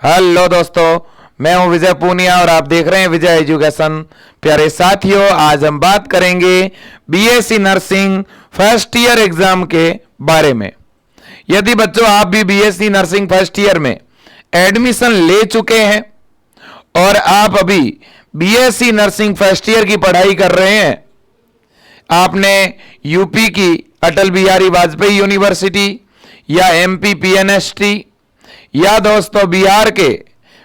Hello दोस्तों, मैं हूं विजय पूनिया और आप देख रहे हैं विजय एजुकेशन। प्यारे साथियों, आज हम बात करेंगे BSc nursing first year exam के बारे में। यदि बच्चों आप भी बीएससी नर्सिंग फर्स्ट ईयर में एडमिशन ले चुके हैं और आप अभी बीएससी नर्सिंग फर्स्ट ईयर की पढ़ाई कर रहे हैं, आपने यूपी की अटल बिहारी वाजपेयी यूनिवर्सिटी या एमपी पीएनएसटी या दोस्तों बिहार के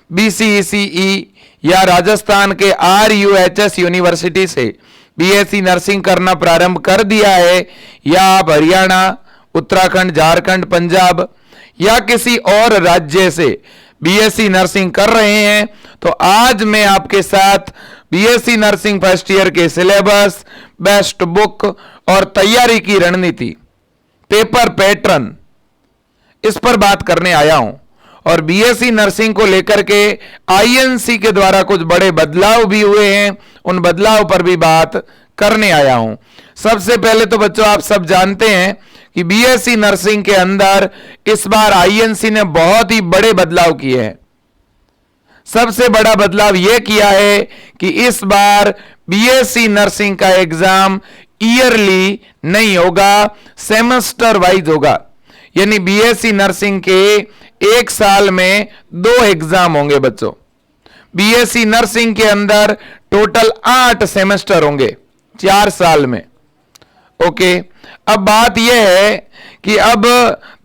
बीसीईसीई या राजस्थान के आरयूएचएस यूनिवर्सिटी से बीएससी नर्सिंग करना प्रारंभ कर दिया है, या आप हरियाणा, उत्तराखंड, झारखंड, पंजाब या किसी और राज्य से बीएससी नर्सिंग कर रहे हैं, तो आज मैं आपके साथ बीएससी नर्सिंग फर्स्ट ईयर के सिलेबस, बेस्ट बुक और तैयारी की रणनीति, पेपर पैटर्न, इस पर बात करने आया हूं। और बीएससी नर्सिंग को लेकर के आईएनसी के द्वारा कुछ बड़े बदलाव भी हुए हैं, उन बदलाव पर भी बात करने आया हूं। सबसे पहले तो बच्चों आप सब जानते हैं कि बीएससी नर्सिंग के अंदर इस बार आईएनसी ने बहुत ही बड़े बदलाव किए हैं। सबसे बड़ा बदलाव यह किया है कि इस बार बीएससी नर्सिंग का एग्जाम ईयरली नहीं होगा, सेमेस्टर वाइज होगा। यानी बीएससी नर्सिंग के एक साल में 2 एग्जाम होंगे बच्चों। बीएससी नर्सिंग के अंदर टोटल 8 सेमेस्टर होंगे 4 साल में। ओके, अब बात यह है कि अब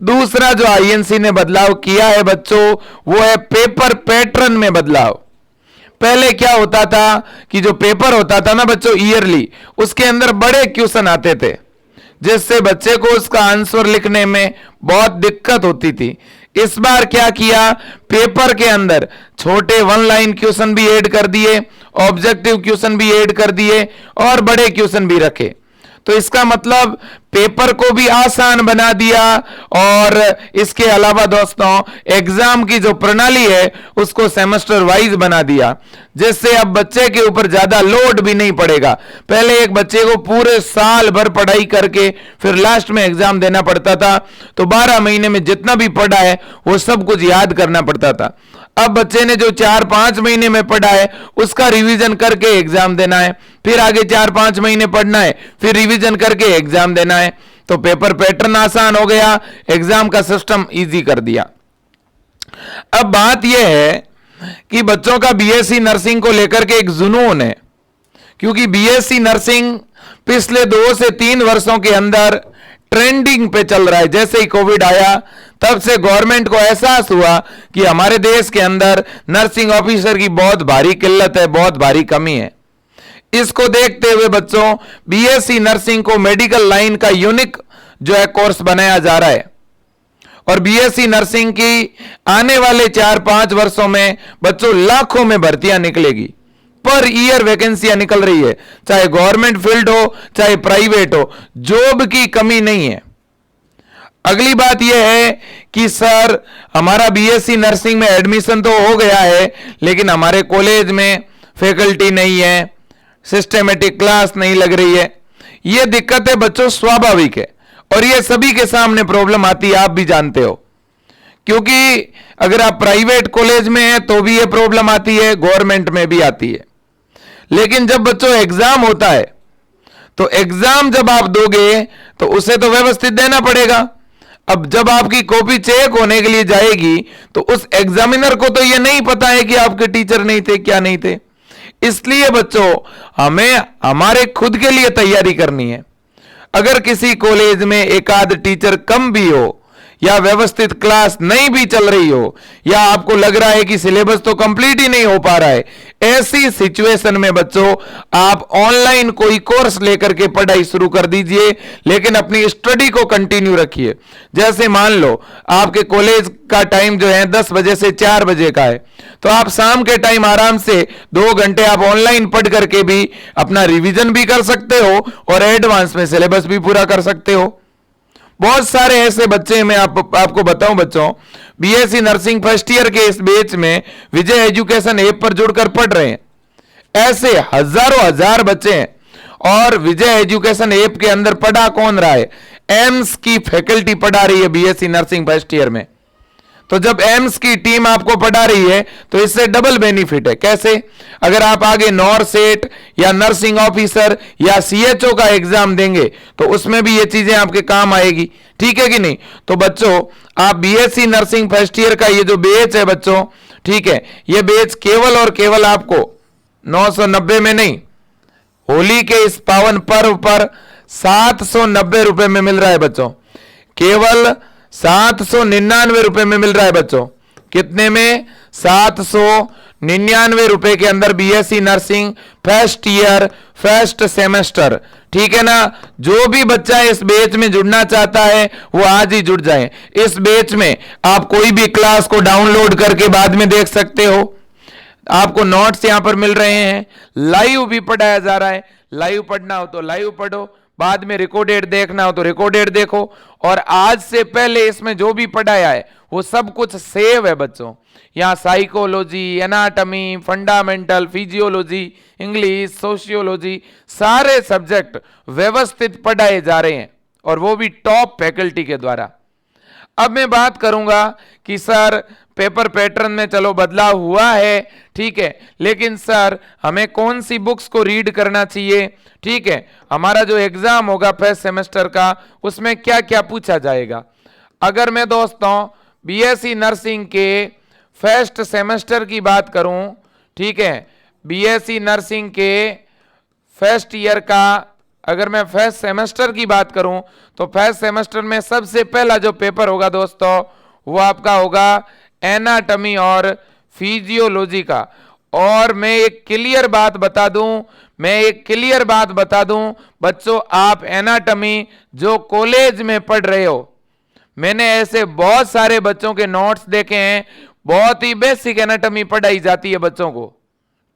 दूसरा जो आईएनसी ने बदलाव किया है बच्चों, वो है पेपर पैटर्न में बदलाव। पहले क्या होता था कि जो पेपर होता था ना बच्चों ईयरली, उसके अंदर बड़े क्वेश्चन आते थे, जिससे बच्चे को उसका आंसर लिखने में बहुत दिक्कत होती थी। इस बार क्या किया, पेपर के अंदर छोटे 1 लाइन क्वेश्चन भी ऐड कर दिए, ऑब्जेक्टिव क्वेश्चन भी ऐड कर दिए और बड़े क्वेश्चन भी रखे। तो इसका मतलब पेपर को भी आसान बना दिया और इसके अलावा दोस्तों एग्जाम की जो प्रणाली है उसको सेमेस्टर वाइज बना दिया, जिससे अब बच्चे के ऊपर ज्यादा लोड भी नहीं पड़ेगा। पहले एक बच्चे को पूरे साल भर पढ़ाई करके फिर लास्ट में एग्जाम देना पड़ता था, तो 12 महीने में जितना भी पढ़ा है वो सब कुछ याद करना पड़ता था। अब बच्चे ने जो 4-5 महीने में पढ़ा है उसका रिवीजन करके एग्जाम देना है, फिर आगे 4-5 महीने पढ़ना है, फिर रिवीजन करके एग्जाम देना है। तो पेपर पैटर्न आसान हो गया, एग्जाम का सिस्टम इजी कर दिया। अब बात यह है कि बच्चों का बीएससी नर्सिंग को लेकर के एक जुनून है, क्योंकि बीएससी नर्सिंग पिछले 2 से 3 वर्षों के अंदर ट्रेंडिंग पे चल रहा है। जैसे ही कोविड आया तब से गवर्नमेंट को एहसास हुआ कि हमारे देश के अंदर नर्सिंग ऑफिसर की बहुत भारी किल्लत है, बहुत भारी कमी है। इसको देखते हुए बच्चों बीएससी नर्सिंग को मेडिकल लाइन का यूनिक जो है कोर्स बनाया जा रहा है। और बीएससी नर्सिंग की आने वाले 4-5 वर्षों में बच्चों लाखों में भर्तियां निकलेगी, पर ईयर वैकेंसियां निकल रही है, चाहे गवर्नमेंट फील्ड हो चाहे प्राइवेट हो, जॉब की कमी नहीं है। अगली बात यह है कि सर हमारा बीएससी नर्सिंग में एडमिशन तो हो गया है, लेकिन हमारे कॉलेज में फैकल्टी नहीं है, सिस्टमेटिक क्लास नहीं लग रही है। यह दिक्कत है बच्चों, स्वाभाविक है, और यह सभी के सामने प्रॉब्लम आती है, आप भी जानते हो। क्योंकि अगर आप प्राइवेट कॉलेज में हैं तो भी यह प्रॉब्लम आती है, गवर्नमेंट में भी आती है। लेकिन जब बच्चों एग्जाम होता है तो एग्जाम जब आप दोगे तो उसे तो व्यवस्थित देना पड़ेगा। अब जब आपकी कॉपी चेक होने के लिए जाएगी तो उस एग्जामिनर को तो यह नहीं पता है कि आपके टीचर नहीं थे, क्या नहीं थे। इसलिए बच्चों हमें हमारे खुद के लिए तैयारी करनी है। अगर किसी कॉलेज में एक आध टीचर कम भी हो या व्यवस्थित क्लास नहीं भी चल रही हो, या आपको लग रहा है कि सिलेबस तो कंप्लीट ही नहीं हो पा रहा है, ऐसी सिचुएशन में बच्चों आप ऑनलाइन कोई कोर्स लेकर के पढ़ाई शुरू कर दीजिए, लेकिन अपनी स्टडी को कंटिन्यू रखिए। जैसे मान लो आपके कॉलेज का टाइम जो है 10 बजे से 4 बजे का है, तो आप शाम के टाइम आराम से 2 घंटे आप ऑनलाइन पढ़ करके भी अपना रिवीजन भी कर सकते हो और एडवांस में सिलेबस भी पूरा कर सकते हो। बहुत सारे ऐसे बच्चे मैं आपको बताऊं बच्चों, बीएससी नर्सिंग फर्स्ट ईयर के इस बैच में विजय एजुकेशन ऐप पर जुड़कर पढ़ रहे हैं। ऐसे हजारों हजार बच्चे हैं। और विजय एजुकेशन ऐप के अंदर पढ़ा कौन रहा है? एम्स की फैकल्टी पढ़ा रही है बीएससी नर्सिंग फर्स्ट ईयर में। तो जब एम्स की टीम आपको पढ़ा रही है तो इससे डबल बेनिफिट है। कैसे? अगर आप आगे नॉरसेट या नर्सिंग ऑफिसर या सीएचओ का एग्जाम देंगे तो उसमें भी ये चीजें आपके काम आएगी, ठीक है कि नहीं? तो बच्चों, आप बीएससी नर्सिंग फर्स्ट ईयर का ये जो बैच है बच्चों, ठीक है, ये बैच केवल और केवल आपको 990 में नहीं, होली के इस पावन पर्व पर 790 रुपए में मिल रहा है बच्चों, केवल 799 रुपए में मिल रहा है बच्चों। कितने में? 799 रुपए के अंदर BSc nursing first year first semester, ठीक है ना? जो भी बच्चा इस बैच में जुड़ना चाहता है वो आज ही जुड़ जाए। इस बैच में आप कोई भी क्लास को डाउनलोड करके बाद में देख सकते हो, आपको नोट्स यहां पर मिल रहे हैं, लाइव भी पढ़ाया जा रहा है। लाइव पढ़ना हो तो लाइव पढ़ो, बाद में रिकॉर्डेड देखना हो तो रिकॉर्डेड देखो, और आज से पहले इसमें जो भी पढ़ाया है वो सब कुछ सेव है बच्चों। यहाँ psychology, anatomy, fundamental, physiology, English, sociology, सारे सब्जेक्ट व्यवस्थित पढ़ाए जा रहे हैं, और वो भी टॉप फैकल्टी के द्वारा। अब मैं बात करूंगा कि सर पेपर पैटर्न में चलो बदलाव हुआ है, ठीक है, लेकिन सर हमें कौन सी बुक्स को रीड करना चाहिए, ठीक है, हमारा जो एग्जाम होगा फर्स्ट सेमेस्टर का उसमें क्या क्या पूछा जाएगा। अगर मैं दोस्तों बीएससी नर्सिंग के फर्स्ट सेमेस्टर की बात करूं, ठीक है, बीएससी नर्सिंग के फर्स्ट ईयर का अगर मैं फर्स्ट सेमेस्टर की बात करूं तो फर्स्ट सेमेस्टर में सबसे पहला जो पेपर होगा दोस्तों वो आपका होगा एनाटॉमी और फिजियोलॉजी का। और मैं एक क्लियर बात बता दूं बच्चों, आप एनाटॉमी जो कॉलेज में पढ़ रहे हो, मैंने ऐसे बहुत सारे बच्चों के नोट्स देखे हैं, बहुत ही बेसिक एनाटॉमी पढ़ाई जाती है बच्चों को,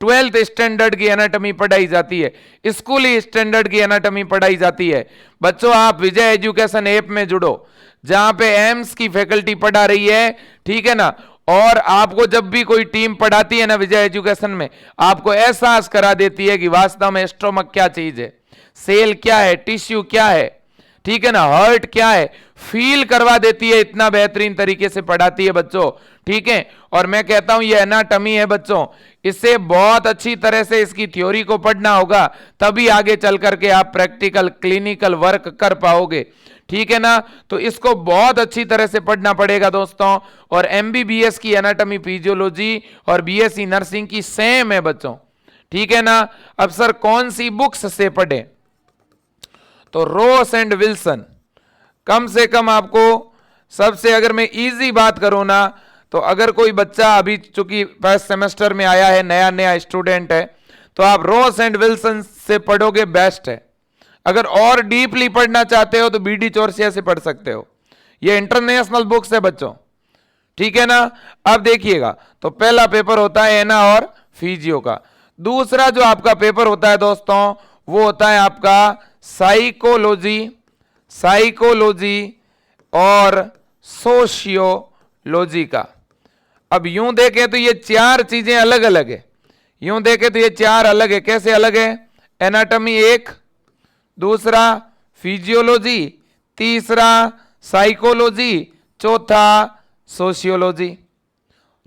12th स्टैंडर्ड की एनाटॉमी पढ़ाई जाती है, स्कूली स्टैंडर्ड की एनाटॉमी पढ़ाई जाती है। बच्चों आप विजय एजुकेशन ऐप में जुड़ो, जहां पे एम्स की फैकल्टी पढ़ा रही है, ठीक है ना, और आपको जब भी कोई टीम पढ़ाती है ना विजय एजुकेशन में, आपको एहसास करा देती है कि वास्तव में स्टोमक क्या चीज है, सेल क्या है, टिश्यू क्या है, ठीक है ना, हार्ट क्या है, फील करवा देती है, इतना बेहतरीन तरीके से पढ़ाती है बच्चों, ठीक है। और मैं कहता हूं ये एनाटॉमी है बच्चों, इससे बहुत अच्छी तरह से इसकी थ्योरी को पढ़ना होगा, तभी आगे चल करके आप प्रैक्टिकल क्लिनिकल वर्क कर पाओगे, ठीक है ना। तो इसको बहुत अच्छी तरह से पढ़ना पड़ेगा दोस्तों। और एमबीबीएस की एनाटॉमी फिजियोलॉजी और बीएससी नर्सिंग की सेम है बच्चों, ठीक है ना। अब सर कौन सी बुक्स से पढ़े, तो रोस एंड विल्सन कम से कम आपको सबसे, अगर मैं इजी बात करूं ना, तो अगर कोई बच्चा अभी चूंकि फर्स्ट सेमेस्टर में आया है, नया नया स्टूडेंट है, तो आप रोस एंड विल्सन से पढ़ोगे, बेस्ट है। अगर और डीपली पढ़ना चाहते हो तो बीडी चौरसिया से पढ़ सकते हो, ये इंटरनेशनल बुक्स है बच्चों, ठीक है ना। अब देखिएगा, तो पहला पेपर होता है एना और फिजियो का, दूसरा जो आपका पेपर होता है दोस्तों वो होता है आपका साइकोलॉजी और सोशियोलॉजी का। अब यूं देखें तो ये चार चीजें अलग अलग है, यूं देखें तो ये चार अलग है। कैसे अलग है? एनाटॉमी एक, दूसरा फिजियोलॉजी, तीसरा साइकोलॉजी, चौथा सोशियोलॉजी,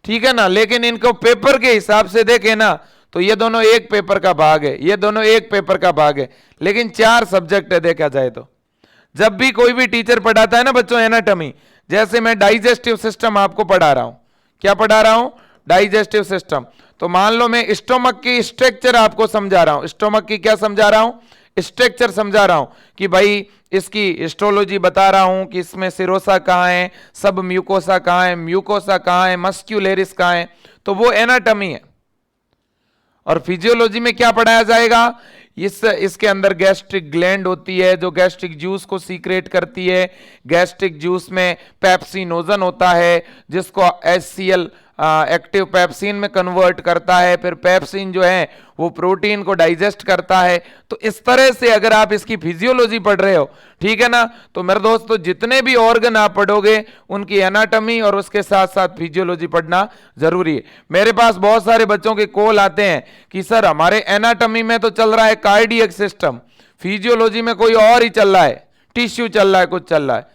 ठीक है ना। लेकिन इनको पेपर के हिसाब से देखें ना तो ये दोनों एक पेपर का भाग है, ये दोनों एक पेपर का भाग है, लेकिन चार सब्जेक्ट है देखा जाए तो। जब भी कोई भी टीचर पढ़ाता है ना बच्चों एनाटॉमी, जैसे मैं डाइजेस्टिव सिस्टम आपको पढ़ा रहा हूं, क्या पढ़ा रहा हूं? Digestive system. तो मान लो मैं स्टोमक की स्ट्रक्चर आपको समझा रहा हूं, स्टोमक की क्या समझा रहा हूं? स्ट्रक्चर समझा रहा हूं कि भाई इसकी हिस्टोलॉजी बता रहा हूं कि इसमें सिरोसा कहां है, सब म्यूकोसा कहां है, म्यूकोसा कहां है, मस्क्यूलेरिस कहां है, तो वो एनाटॉमी है। और फिजियोलॉजी में क्या पढ़ाया जाएगा? इसके अंदर गैस्ट्रिक ग्लैंड होती है जो गैस्ट्रिक जूस को सीक्रेट करती है, गैस्ट्रिक जूस में पेप्सिनोजन होता है जिसको HCl एक्टिव पेप्सिन में कन्वर्ट करता है, फिर पेप्सिन जो है वो प्रोटीन को डाइजेस्ट करता है। तो इस तरह से अगर आप इसकी फिजियोलॉजी पढ़ रहे हो, ठीक है ना, तो मेरे दोस्तों जितने भी ऑर्गन आप पढ़ोगे उनकी एनाटॉमी और उसके साथ साथ फिजियोलॉजी पढ़ना जरूरी है। मेरे पास बहुत सारे बच्चों के कॉल आते हैं कि सर हमारे एनाटॉमी में तो चल रहा है कार्डियक सिस्टम, फिजियोलॉजी में कोई और ही चल रहा है, टिश्यू चल रहा है, कुछ चल रहा है।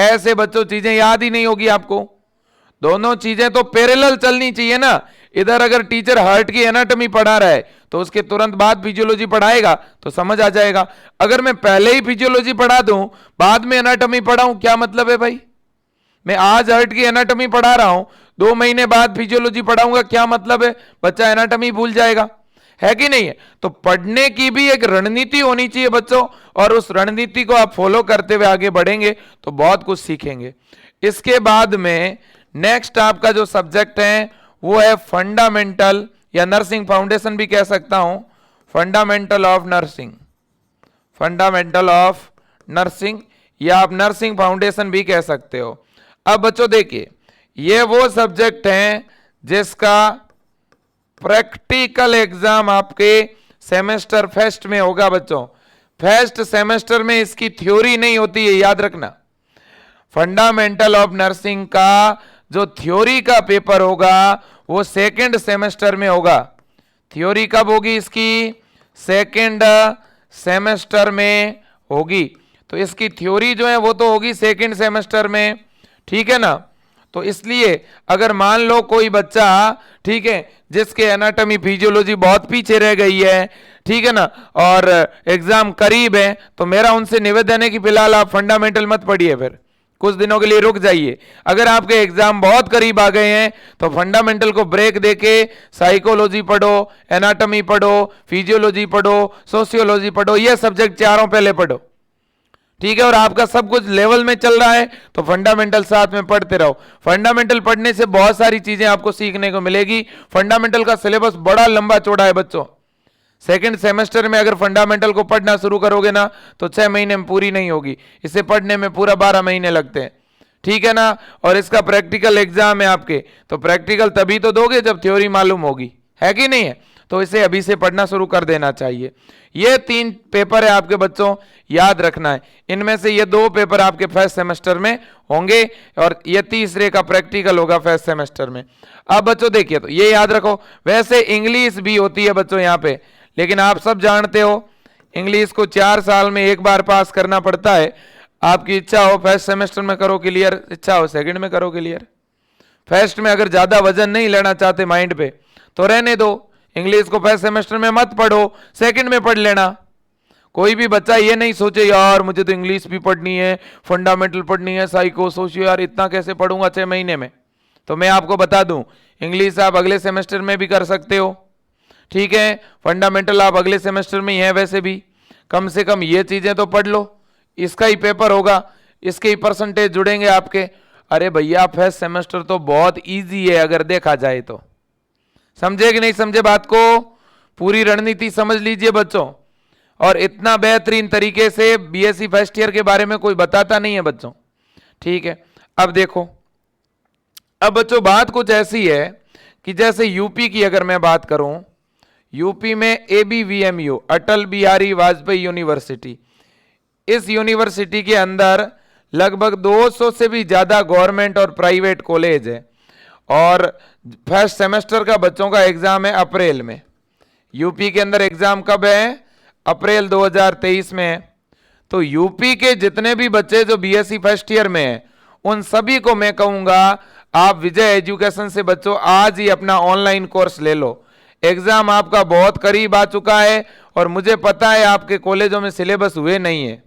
ऐसे बच्चों चीजें याद ही नहीं होगी आपको। दोनों चीजें तो पैरेलल चलनी चाहिए ना। इधर अगर टीचर हार्ट की एनाटॉमी पढ़ा रहा है तो उसके तुरंत बाद फिजियोलॉजी पढ़ाएगा तो समझ आ जाएगा। अगर मैं पहले ही फिजियोलॉजी पढ़ा दूं बाद में एनाटॉमी पढ़ाऊं, क्या मतलब है भाई? मैं आज हार्ट की एनाटॉमी पढ़ा रहा हूं, 2 महीने बाद फिजियोलॉजी पढ़ाऊंगा, क्या मतलब है? बच्चा एनाटॉमी भूल जाएगा, है कि नहीं है? तो पढ़ने की भी एक रणनीति होनी चाहिए बच्चों, और उस रणनीति को आप फॉलो करते हुए आगे बढ़ेंगे तो बहुत कुछ सीखेंगे। इसके बाद में नेक्स्ट आपका जो सब्जेक्ट है वो है फंडामेंटल, या नर्सिंग फाउंडेशन भी कह सकता हूं, fundamental of nursing, fundamental of nursing, या आप नर्सिंग फाउंडेशन भी कह सकते हो। अब बच्चों देखिए, ये वो सब्जेक्ट हैं जिसका प्रैक्टिकल एग्जाम आपके सेमेस्टर फर्स्ट में होगा बच्चों। फर्स्ट सेमेस्टर में इसकी थ्योरी नहीं होती है, याद रखना। फंडामेंटल ऑफ नर्सिंग का जो थ्योरी का पेपर होगा वो सेकंड सेमेस्टर में होगा। थ्योरी कब होगी इसकी? सेकंड सेमेस्टर में होगी। तो इसकी थ्योरी जो है वो तो होगी सेकंड सेमेस्टर में, ठीक है ना। तो इसलिए अगर मान लो कोई बच्चा, ठीक है, जिसके एनाटॉमी फिजियोलॉजी बहुत पीछे रह गई है, ठीक है ना, और एग्जाम करीब है, तो मेरा उनसे निवेदन है कि फिलहाल आप फंडामेंटल मत पढ़िए, फिर कुछ दिनों के लिए रुक जाइए। अगर आपके एग्जाम बहुत करीब आ गए हैं तो फंडामेंटल को ब्रेक देके साइकोलॉजी पढ़ो, एनाटॉमी पढ़ो, फिजियोलॉजी पढ़ो, सोशियोलॉजी पढ़ो, ये सब्जेक्ट चारों पहले पढ़ो, ठीक है। और आपका सब कुछ लेवल में चल रहा है तो फंडामेंटल साथ में पढ़ते रहो। फंडामेंटल पढ़ने से बहुत सारी चीजें आपको सीखने को मिलेगी। फंडामेंटल का सिलेबस बड़ा लंबा चौड़ा है बच्चों। सेकंड सेमेस्टर में अगर फंडामेंटल को पढ़ना शुरू करोगे ना तो 6 महीने में पूरी नहीं होगी, इसे पढ़ने में पूरा 12 महीने लगते हैं, ठीक है ना। और इसका प्रैक्टिकल एग्जाम है आपके, तो प्रैक्टिकल तभी तो दोगे जब थ्योरी मालूम होगी, है कि नहीं है। तो इसे अभी से पढ़ना शुरू कर देना चाहिए। ये 3 पेपर है आपके बच्चों, याद रखना है। इनमें से ये 2 पेपर आपके फर्स्ट सेमेस्टर में होंगे और ये तीसरे का प्रैक्टिकल होगा फर्स्ट सेमेस्टर में। अब बच्चों देखिए, तो ये याद रखो। वैसे इंग्लिश भी होती है बच्चों यहाँ पे, लेकिन आप सब जानते हो इंग्लिश को 4 साल में एक बार पास करना पड़ता है। आपकी इच्छा हो फर्स्ट सेमेस्टर में करो क्लियर, इच्छा हो सेकंड में करो क्लियर। फर्स्ट में अगर ज्यादा वजन नहीं लेना चाहते माइंड पे तो रहने दो, इंग्लिश को फर्स्ट सेमेस्टर में मत पढ़ो, सेकंड में पढ़ लेना। कोई भी बच्चा ये नहीं सोचे यार मुझे तो इंग्लिश भी पढ़नी है, फंडामेंटल पढ़नी है, साइको सोशियो, यार इतना कैसे पढ़ूंगा 6 महीने में। तो मैं आपको बता दूं, इंग्लिश आप अगले सेमेस्टर में भी कर सकते हो, ठीक है। फंडामेंटल आप अगले सेमेस्टर में ही है, वैसे भी कम से कम ये चीजें तो पढ़ लो। इसका ही पेपर होगा, इसके ही परसेंटेज जुड़ेंगे आपके। अरे भैया फर्स्ट सेमेस्टर तो बहुत इजी है अगर देखा जाए तो। समझे कि नहीं समझे बात को? पूरी रणनीति समझ लीजिए बच्चों। और इतना बेहतरीन तरीके से बीएससी फर्स्ट ईयर के बारे में कोई बताता नहीं है बच्चों, ठीक है। अब देखो, अब बच्चों बात कुछ ऐसी है कि जैसे यूपी की अगर मैं बात करूं, यूपी में ABVMU, अटल बिहारी वाजपेयी यूनिवर्सिटी, इस यूनिवर्सिटी के अंदर लगभग 200 से भी ज्यादा गवर्नमेंट और प्राइवेट कॉलेज है। और फर्स्ट सेमेस्टर का बच्चों का एग्जाम है अप्रैल में। यूपी के अंदर एग्जाम कब है? अप्रैल 2023 में है। तो यूपी के जितने भी बच्चे जो बीएससी फर्स्ट ईयर में हैं उन सभी को मैं कहूंगा आप विजय एजुकेशन से बच्चों आज ही अपना ऑनलाइन कोर्स ले लो। एग्जाम आपका बहुत करीब आ चुका है और मुझे पता है आपके कॉलेजों में सिलेबस हुए नहीं है।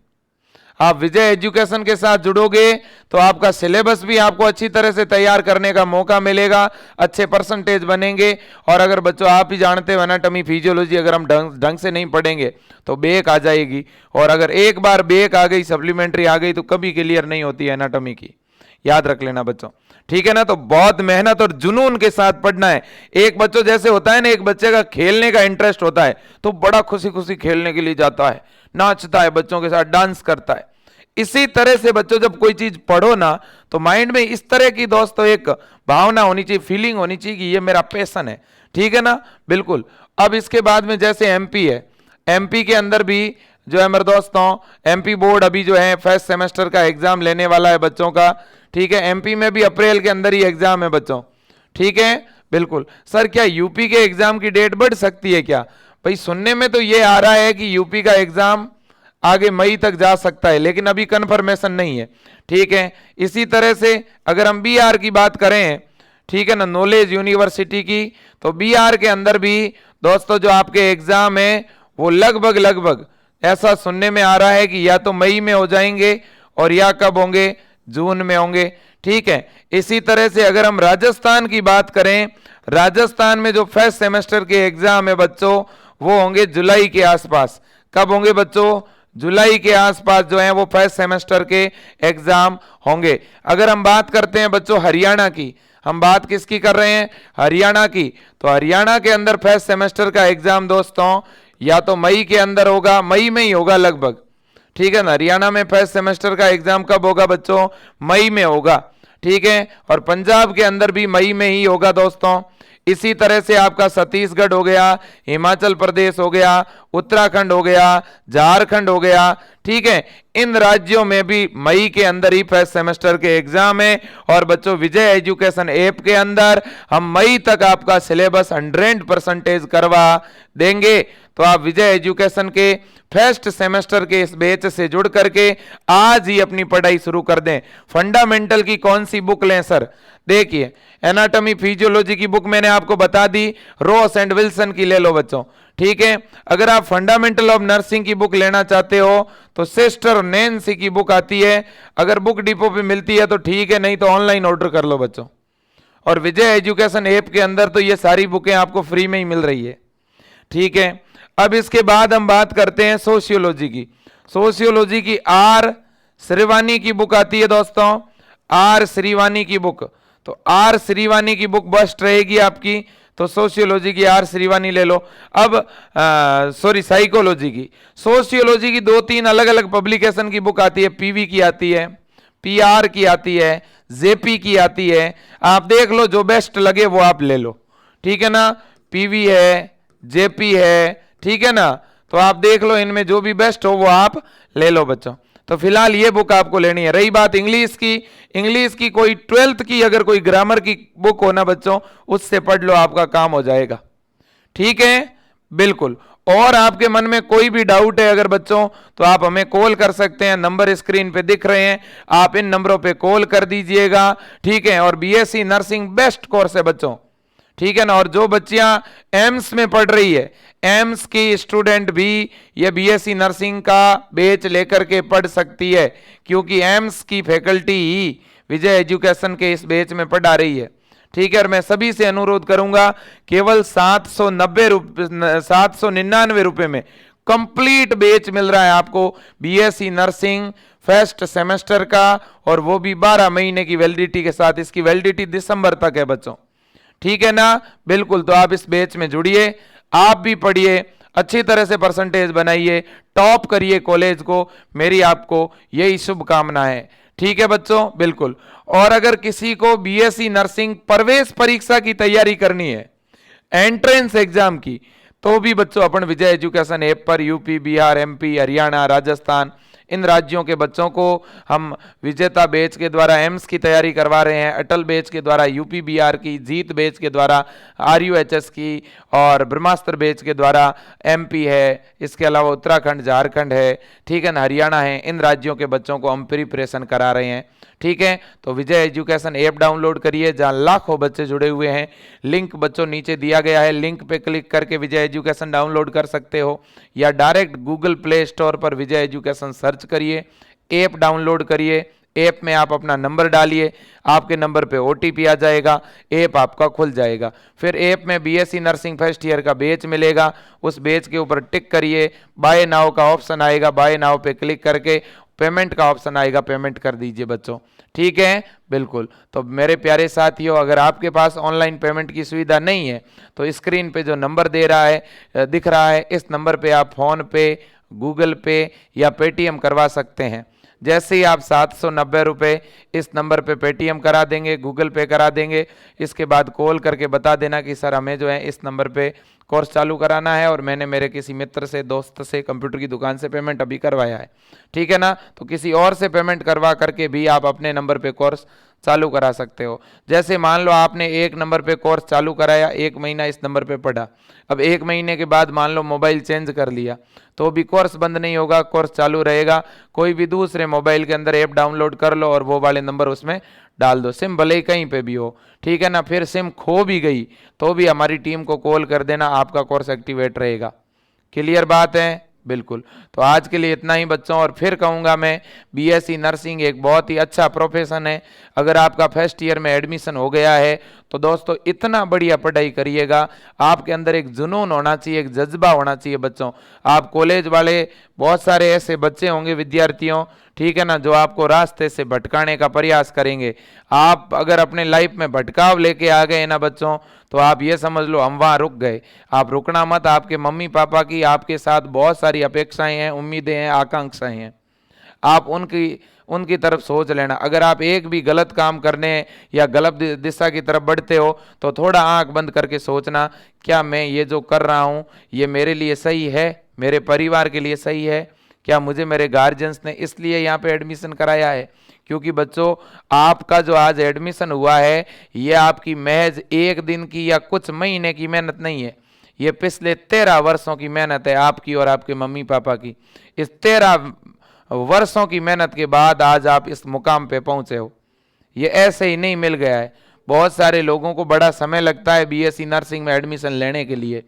आप विजय एजुकेशन के साथ जुड़ोगे तो आपका सिलेबस भी आपको अच्छी तरह से तैयार करने का मौका मिलेगा, अच्छे परसेंटेज बनेंगे। और अगर बच्चों आप ही जानते हो एनाटॉमी फिजियोलॉजी अगर हम ढंग से नहीं पढ़ेंगे तो बेक आ जाएगी। और अगर एक बार बेक आ गई, सप्लीमेंट्री आ गई, तो कभी क्लियर नहीं होती है एनाटॉमी की, याद रख लेना बच्चों, ठीक है ना। तो बहुत मेहनत और जुनून के साथ पढ़ना है। एक बच्चों जैसे होता है ना, एक बच्चे का खेलने का इंटरेस्ट होता है तो बड़ा खुशी खुशी खेलने के लिए जाता है, नाचता है, बच्चों के साथ डांस करता है। इसी तरह से बच्चों जब कोई चीज पढ़ो ना तो माइंड में इस तरह की दोस्तों एक भावना होनी चाहिए, फीलिंग होनी चाहिए कि ये मेरा पैशन है, ठीक है ना, बिल्कुल। अब इसके बाद में जैसे एमपी है, एमपी के अंदर भी जो है मेरे दोस्तों एमपी बोर्ड अभी जो है फर्स्ट सेमेस्टर का एग्जाम लेने वाला है बच्चों का, ठीक है। एमपी में भी अप्रैल के अंदर ही एग्जाम है बच्चों, ठीक है, बिल्कुल। सर क्या यूपी के एग्जाम की डेट बढ़ सकती है क्या? भाई सुनने में तो ये आ रहा है कि यूपी का एग्जाम आगे मई तक जा सकता है, लेकिन अभी कंफर्मेशन नहीं है, ठीक है। इसी तरह से अगर हम बिहार की बात करें ठीक है ना, नॉलेज यूनिवर्सिटी की। तो बीआर के अंदर भी दोस्तों जो आपके एग्जाम है वो लगभग ऐसा सुनने में आ रहा है कि या तो मई में हो जाएंगे और या कब होंगे, जून में होंगे। ठीक है, इसी तरह से अगर हम राजस्थान की बात करें, राजस्थान में जो फर्स्ट सेमेस्टर के एग्जाम है बच्चों वो होंगे जुलाई के आसपास। कब होंगे बच्चों? जुलाई के आसपास जो है वो फर्स्ट सेमेस्टर के एग्जाम होंगे। अगर हम बात करते हैं बच्चों हरियाणा की, हम बात किसकी कर रहे हैं? हरियाणा की। तो हरियाणा के अंदर फर्स्ट सेमेस्टर का एग्जाम दोस्तों या तो मई के अंदर होगा, मई में ही होगा लगभग। ठीक है ना, हरियाणा में फर्स्ट सेमेस्टर का एग्जाम कब होगा बच्चों? मई में होगा। ठीक है, और पंजाब के अंदर भी मई में ही होगा दोस्तों। इसी तरह से आपका छत्तीसगढ़ हो गया, हिमाचल प्रदेश हो गया, उत्तराखंड हो गया, झारखंड हो गया। ठीक है, इन राज्यों में भी मई के अंदर ही फर्स्ट सेमेस्टर के एग्जाम है। और बच्चों विजय एजुकेशन ऐप के अंदर हम मई तक आपका सिलेबस 100% करवा देंगे। तो आप विजय एजुकेशन के फर्स्ट सेमेस्टर के इस बैच से जुड़ करके आज ही अपनी पढ़ाई शुरू कर दें। फंडामेंटल की कौन सी बुक लें सर? देखिए, एनाटॉमी फिजियोलॉजी की बुक मैंने आपको बता दी, रॉस एंड विल्सन की ले लो बच्चों। ठीक है, अगर आप फंडामेंटल ऑफ नर्सिंग की बुक लेना चाहते हो तो सिस्टर नैन्सी की बुक आती है, अगर बुक डिपो पे मिलती है तो ठीक है, नहीं तो ऑनलाइन ऑर्डर कर लो बच्चों। और विजय एजुकेशन ऐप के अंदर तो ये सारी बुकें आपको फ्री में ही मिल रही है। ठीक है, अब इसके बाद हम बात करते हैं सोशियोलॉजी की। सोशियोलॉजी की आर श्रीवानी की बुक आती है दोस्तों, आर श्रीवानी की बुक। तो आर श्रीवानी की बुक बेस्ट रहेगी आपकी, तो सोशियोलॉजी की आर श्रीवानी ले लो। अब साइकोलॉजी की, सोशियोलॉजी की 2-3 अलग अलग पब्लिकेशन की बुक आती है, पीवी की आती है, पीआर की आती है, जेपी की आती है। आप देख लो जो बेस्ट लगे वो आप ले लो। ठीक है ना, पीवी है, जेपी है, ठीक है ना, तो आप देख लो इनमें जो भी बेस्ट हो वो आप ले लो बच्चों। तो फिलहाल ये बुक आपको लेनी है। रही बात इंग्लिश की, इंग्लिश की कोई 12th की अगर कोई ग्रामर की बुक हो ना बच्चों, उससे पढ़ लो, आपका काम हो जाएगा। ठीक है, बिल्कुल। और आपके मन में कोई भी डाउट है अगर बच्चों, तो आप हमें कॉल कर सकते हैं, नंबर स्क्रीन पे दिख रहे हैं, आप इन नंबरों पे कॉल कर दीजिएगा। ठीक है, और बीएससी नर्सिंग बेस्ट कोर्स है बच्चों। ठीक है ना, और जो बच्चियां एम्स में पढ़ रही है, एम्स की स्टूडेंट भी ये बीएससी नर्सिंग का बैच लेकर के पढ़ सकती है, क्योंकि एम्स की फैकल्टी ही विजय एजुकेशन के इस बैच में पढ़ा रही है। ठीक है, और मैं सभी से अनुरोध करूंगा, केवल 799 रुपए में कंप्लीट बैच मिल रहा है आपको बीएससी नर्सिंग फर्स्ट सेमेस्टर का, और वो भी 12 महीने की वैलिडिटी के साथ। इसकी वैलिडिटी दिसंबर तक है बच्चों। ठीक है ना, बिल्कुल। तो आप इस बैच में जुड़िए, आप भी पढ़िए, अच्छी तरह से परसेंटेज बनाइए, टॉप करिए कॉलेज को, मेरी आपको यही शुभकामना है। ठीक है बच्चों, बिल्कुल। और अगर किसी को बीएससी नर्सिंग प्रवेश परीक्षा की तैयारी करनी है, एंट्रेंस एग्जाम की, तो भी बच्चों अपन विजय एजुकेशन ऐप पर यूपी, बिहार, एमपी, हरियाणा, राजस्थान, इन राज्यों के बच्चों को हम विजेता बैच के द्वारा एम्स की तैयारी करवा रहे हैं, अटल बैच के द्वारा यूपी बिहार की, जीत बैच के द्वारा आरयूएचएस की, और ब्रह्मास्त्र बैच के द्वारा एमपी है, इसके अलावा उत्तराखंड, झारखंड है, ठीक है ना, हरियाणा है। इन राज्यों के बच्चों को हम प्रिपरेशन करा रहे हैं। ठीक है, तो विजय एजुकेशन ऐप डाउनलोड करिए, जहां लाखों बच्चे जुड़े हुए हैं। लिंक बच्चों नीचे दिया गया है, लिंक पे क्लिक करके विजय एजुकेशन डाउनलोड कर सकते हो, या डायरेक्ट गूगल प्ले स्टोर पर विजय एजुकेशन सर्च करिए, ऐप डाउनलोड करिए। ऐप में आप अपना नंबर डालिए, आपके नंबर पे ओटीपी आ जाएगा, ऐप आपका खुल जाएगा। फिर ऐप में बीएससी नर्सिंग फर्स्ट ईयर का बैच मिलेगा, उस बैच के ऊपर टिक करिए, बाय नाउ का ऑप्शन आएगा, बाय नाउ पे क्लिक करके पेमेंट का ऑप्शन आएगा, पेमेंट कर दीजिए बच्चों। ठीक है, बिल्कुल। तो मेरे प्यारे साथियों, अगर आपके पास ऑनलाइन पेमेंट की सुविधा नहीं है तो स्क्रीन पे जो नंबर दे रहा है, दिख रहा है, इस नंबर पे आप फोन पे, गूगल पे या पेटीएम करवा सकते हैं। जैसे ही आप 790 रुपये इस नंबर पे पेटीएम करा देंगे, गूगल पे करा देंगे, इसके बाद कॉल करके बता देना कि सर हमें जो है इस नंबर पे कोर्स चालू कराना है, और मैंने मेरे किसी मित्र से, दोस्त से, कंप्यूटर की दुकान से पेमेंट अभी करवाया है। ठीक है ना, तो किसी और से पेमेंट करवा करके भी आप अपने नंबर पे कोर्स चालू करा सकते हो। जैसे मान लो आपने एक नंबर पे कोर्स चालू कराया, 1 महीना इस नंबर पे पढ़ा, अब 1 महीने के बाद मान लो मोबाइल चेंज कर लिया, तो भी कोर्स बंद नहीं होगा, कोर्स चालू रहेगा। कोई भी दूसरे मोबाइल के अंदर ऐप डाउनलोड कर लो और वो वाले नंबर उसमें डाल दो, सिम भले ही कहीं पे भी हो, ठीक है ना। फिर सिम खो भी गई तो भी हमारी टीम को कॉल कर देना, आपका कोर्स एक्टिवेट रहेगा। क्लियर बात है? बिल्कुल। तो आज के लिए इतना ही बच्चों, और फिर कहूँगा मैं, बीएससी नर्सिंग एक बहुत ही अच्छा प्रोफेशन है। अगर आपका फर्स्ट ईयर में एडमिशन हो गया है तो दोस्तों इतना बढ़िया पढ़ाई करिएगा, आपके अंदर एक जुनून होना चाहिए, एक जज्बा होना चाहिए बच्चों। आप कॉलेज वाले बहुत सारे ऐसे बच्चे होंगे विद्यार्थियों, ठीक है ना, जो आपको रास्ते से भटकाने का प्रयास करेंगे। आप अगर अपने लाइफ में भटकाव लेके आ गए ना बच्चों, तो आप ये समझ लो हम वहाँ रुक गए। आप रुकना मत, आपके मम्मी पापा की आपके साथ बहुत सारी अपेक्षाएं हैं, उम्मीदें हैं, आकांक्षाएं हैं। आप उनकी तरफ सोच लेना। अगर आप एक भी गलत काम करने या गलत दिशा की तरफ बढ़ते हो तो थोड़ा आंख बंद करके सोचना, क्या मैं ये जो कर रहा हूँ ये मेरे लिए सही है, मेरे परिवार के लिए सही है? क्या मुझे मेरे गार्जियंस ने इसलिए यहाँ पे एडमिशन कराया है? क्योंकि बच्चों आपका जो आज एडमिशन हुआ है ये आपकी महज एक दिन की या कुछ महीने की मेहनत नहीं है, ये पिछले 13 वर्षों की मेहनत है आपकी और आपके मम्मी पापा की। इस 13 वर्षों की मेहनत के बाद आज आप इस मुकाम पे पहुंचे हो, ये ऐसे ही नहीं मिल गया है। बहुत सारे लोगों को बड़ा समय लगता है बीएससी नर्सिंग में एडमिशन लेने के लिए,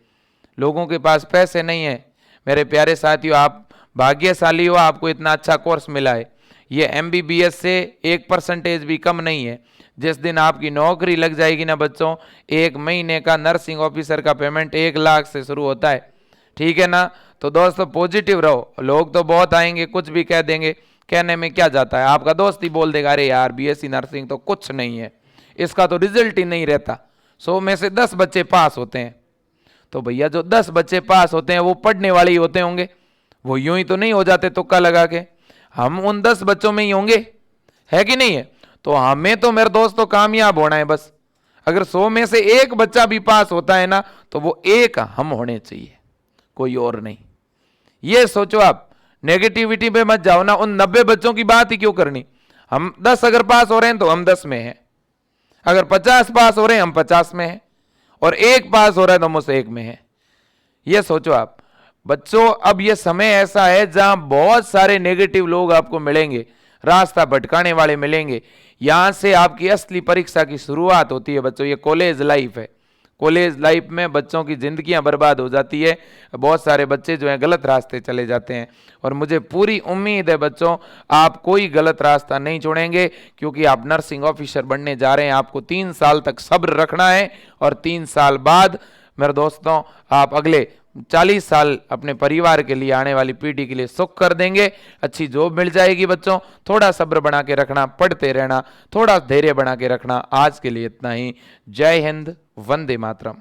लोगों के पास पैसे नहीं है। मेरे प्यारे साथियों, आप भाग्यशाली हो, आपको इतना अच्छा कोर्स मिला है। ये एमबीबीएस से 1% भी कम नहीं है। जिस दिन आपकी नौकरी लग जाएगी ना बच्चों, 1 महीने का नर्सिंग ऑफिसर का पेमेंट 1 लाख से शुरू होता है, ठीक है ना। तो दोस्तों पॉजिटिव रहो, लोग तो बहुत आएंगे कुछ भी कह देंगे, कहने में क्या जाता है। आपका दोस्त ही बोल देगा अरे यार बीएससी नर्सिंग तो कुछ नहीं है, इसका तो रिजल्ट ही नहीं रहता, 100 में से 10 बच्चे पास होते हैं। तो भैया जो 10 बच्चे पास होते हैं वो पढ़ने वाले ही होते होंगे, वो यूं ही तो नहीं हो जाते तुक्का लगा के। हम उन 10 बच्चों में ही होंगे, है कि नहीं है? तो हमें तो मेरे दोस्तों कामयाब होना है बस। अगर 100 में से 1 बच्चा भी पास होता है ना तो वो 1 हम होने चाहिए, कोई और नहीं। ये सोचो आप, नेगेटिविटी पे मत जाओ ना। उन 90 बच्चों की बात ही क्यों करनी? हम 10 अगर पास हो रहे हैं तो हम 10 में हैं, अगर 50 पास हो रहे हैं हम 50 में हैं, और 1 पास हो रहा है तो हम उस 1 में हैं। ये सोचो आप बच्चों। अब ये समय ऐसा है जहां बहुत सारे नेगेटिव लोग आपको मिलेंगे, रास्ता भटकाने वाले मिलेंगे। यहां से आपकी असली परीक्षा की शुरुआत होती है बच्चों। ये कॉलेज लाइफ है, कॉलेज लाइफ में बच्चों की जिंदगियां बर्बाद हो जाती है। बहुत सारे बच्चे जो हैं गलत रास्ते चले जाते हैं, और मुझे पूरी उम्मीद है बच्चों आप कोई गलत रास्ता नहीं छोड़ेंगे, क्योंकि आप नर्सिंग ऑफिसर बनने जा रहे हैं। आपको 3 साल तक सब्र रखना है, और 3 साल बाद मेरे दोस्तों आप अगले 40 साल अपने परिवार के लिए, आने वाली पीढ़ी के लिए सुख कर देंगे। अच्छी जॉब मिल जाएगी बच्चों। थोड़ा सब्र बना के रखना, पढ़ते रहना, थोड़ा धैर्य बना के रखना। आज के लिए इतना ही। जय हिंद, वंदे मातरम।